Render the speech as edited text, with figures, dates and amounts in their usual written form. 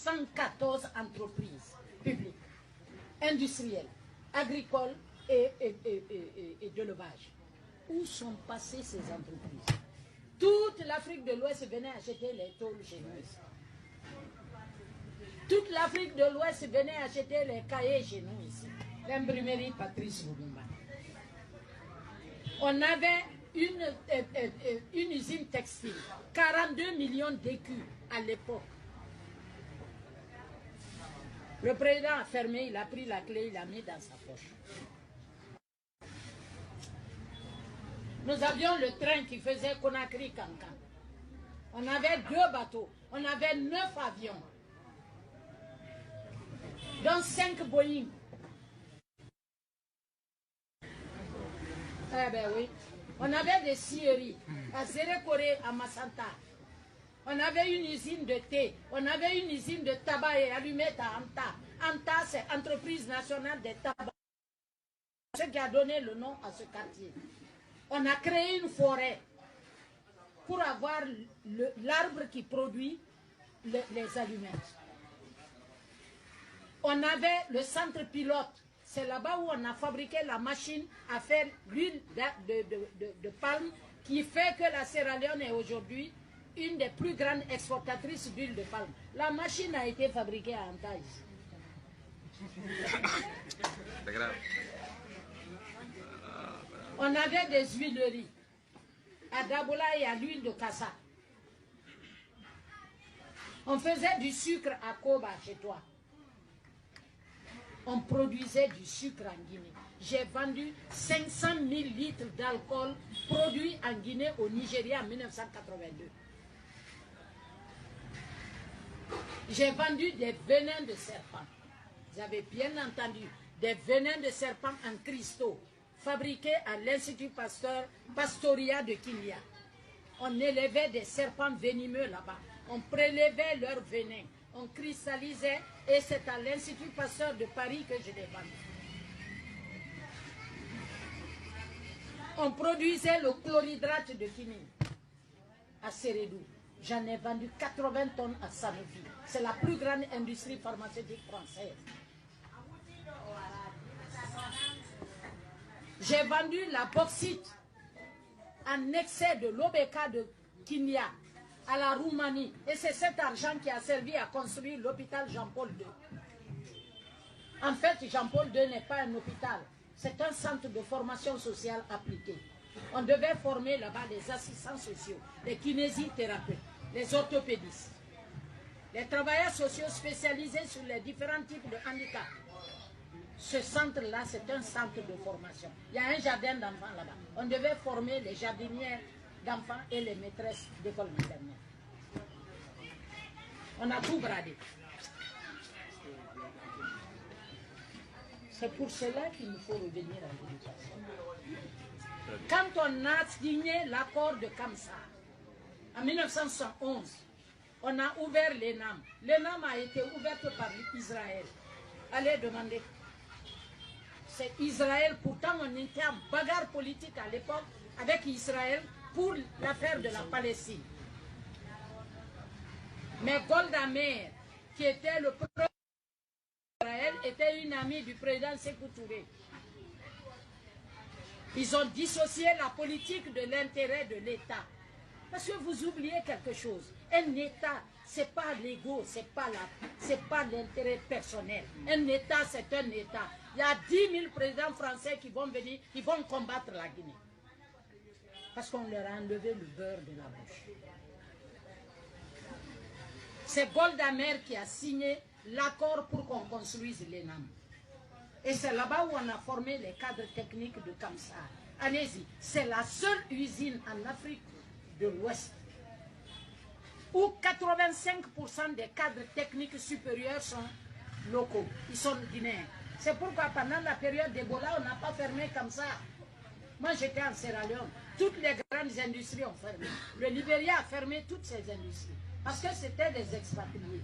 114 entreprises publiques, industrielles, agricoles et d'élevage. Où sont passées ces entreprises? Toute l'Afrique de l'Ouest venait acheter les tôles chez nous ici. Toute l'Afrique de l'Ouest venait acheter les cahiers chez nous ici. L'imprimerie Patrice Lumumba. On avait une usine textile, 42 millions d'écus à l'époque. Le président a fermé, il a pris la clé, il l'a mis dans sa poche. Nous avions le train qui faisait Conakry-Cancan. On avait 2 bateaux, on avait 9 avions, dont 5 Boeing. Eh ben oui. On avait des scieries à Zérékoré, à Massanta. On avait une usine de thé. On avait une usine de tabac et allumettes à Anta. Anta, c'est Entreprise nationale des tabacs. Ce qui a donné le nom à ce quartier. On a créé une forêt pour avoir l'arbre qui produit les allumettes. On avait le centre pilote. C'est là-bas où on a fabriqué la machine à faire l'huile de palme qui fait que la Sierra Leone est aujourd'hui une des plus grandes exportatrices d'huile de palme. La machine a été fabriquée à Antaï. C'est grave. On avait des huileries à Dabola et à l'huile de Kassa. On faisait du sucre à Koba chez toi. On produisait du sucre en Guinée. J'ai vendu 500 000 litres d'alcool produits en Guinée au Nigeria en 1982. J'ai vendu des venins de serpent. Vous avez bien entendu, des venins de serpent en cristaux fabriqués à l'Institut Pastoria de Kilia. On élevait des serpents venimeux là-bas. On prélevait leurs venins. On cristallisait et c'est à l'Institut Pasteur de Paris que je les vendais. On produisait le chlorhydrate de quinine à Sérédou. J'en ai vendu 80 tonnes à Sanofi. C'est la plus grande industrie pharmaceutique française. J'ai vendu la bauxite en excès de l'OBK de Kinya à la Roumanie. Et c'est cet argent qui a servi à construire l'hôpital Jean-Paul II. En fait, Jean-Paul II n'est pas un hôpital. C'est un centre de formation sociale appliquée. On devait former là-bas des assistants sociaux, des kinésithérapeutes, les orthopédistes, les travailleurs sociaux spécialisés sur les différents types de handicap. Ce centre-là, c'est un centre de formation. Il y a un jardin d'enfants là-bas. On devait former les jardinières d'enfants et les maîtresses d'école maternelle. On a tout bradé. C'est pour cela qu'il nous faut revenir à l'éducation. Quand on a signé l'accord de Kamsa, en 1971, on a ouvert l'ENAM. L'ENAM a été ouverte par Israël. Allez demander. C'est Israël, pourtant on était en bagarre politique à l'époque avec Israël pour l'affaire de la Palestine. Mais Golda Meir, qui était le président d'Israël, était une amie du président Sékou Touré. Ils ont dissocié la politique de l'intérêt de l'État. Parce que vous oubliez quelque chose. Un État, ce n'est pas l'ego, ce n'est pas l'intérêt personnel. Un État, c'est un État. Il y a 10 000 présidents français qui vont venir, qui vont combattre la Guinée. Parce qu'on leur a enlevé le beurre de la bouche. C'est Golda Meir qui a signé l'accord pour qu'on construise l'ENAM. Et c'est là-bas où on a formé les cadres techniques de Kamsa. Allez-y, c'est la seule usine en Afrique de l'Ouest où 85% des cadres techniques supérieurs sont locaux, ils sont guinéens. C'est pourquoi pendant la période d'Ebola, on n'a pas fermé comme ça. Moi j'étais en Sierra Leone, toutes les grandes industries ont fermé. Le Libéria a fermé toutes ces industries parce que c'était des expatriés.